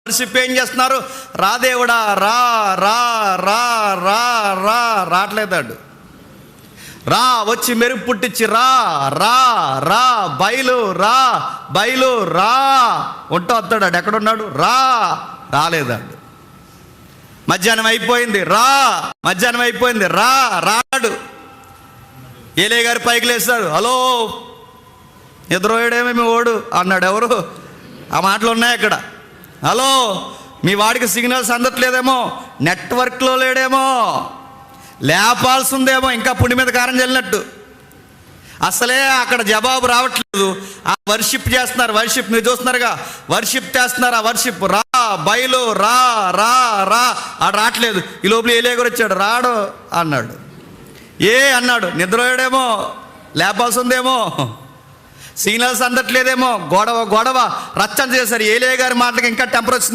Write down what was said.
Worship ఏం చేస్తున్నారు? రా దేవుడా రా రా రా రా రా రావట్లేదాడు. రా వచ్చి మెరుగు పుట్టించి రా రా రా బయలు రా బయలు రా ఉంటా వస్తాడు. ఎక్కడున్నాడు? రా రాలేదాడు. మధ్యాహ్నం అయిపోయింది రా, మధ్యాహ్నం అయిపోయింది రా రాడు. ఏలే గారు పైకి లేస్తాడు, హలో నిద్రోయడేమేమి ఓడు అన్నాడు. ఎవరు? ఆ మాటలు ఉన్నాయి అక్కడ. హలో మీ వాడికి సిగ్నల్స్ అందట్లేదేమో, నెట్వర్క్లో లేడేమో, లేపాల్సి ఉందేమో, ఇంకా పుండి మీద కారం చల్లినట్టు. అసలే అక్కడ జవాబు రావట్లేదు. ఆ వర్షిప్ చేస్తున్నారు, వర్షిప్ మీరు చూస్తున్నారుగా, వర్షిప్ చేస్తున్నారు. ఆ వర్షిప్ రా బయలు రా రా రా ఆడు రావట్లేదు. ఈ లోపల ఏలేగురు వచ్చాడు, రాడు అన్నాడు. అన్నాడు నిద్రపోయాడేమో, లేపాల్సి ఉందేమో, సిగ్నల్స్ అందట్లేదేమో, గొడవ గొడవ రచ్చన చేశారు. ఏలే గారి మాటలకి ఇంకా టెంపర్ వచ్చింది.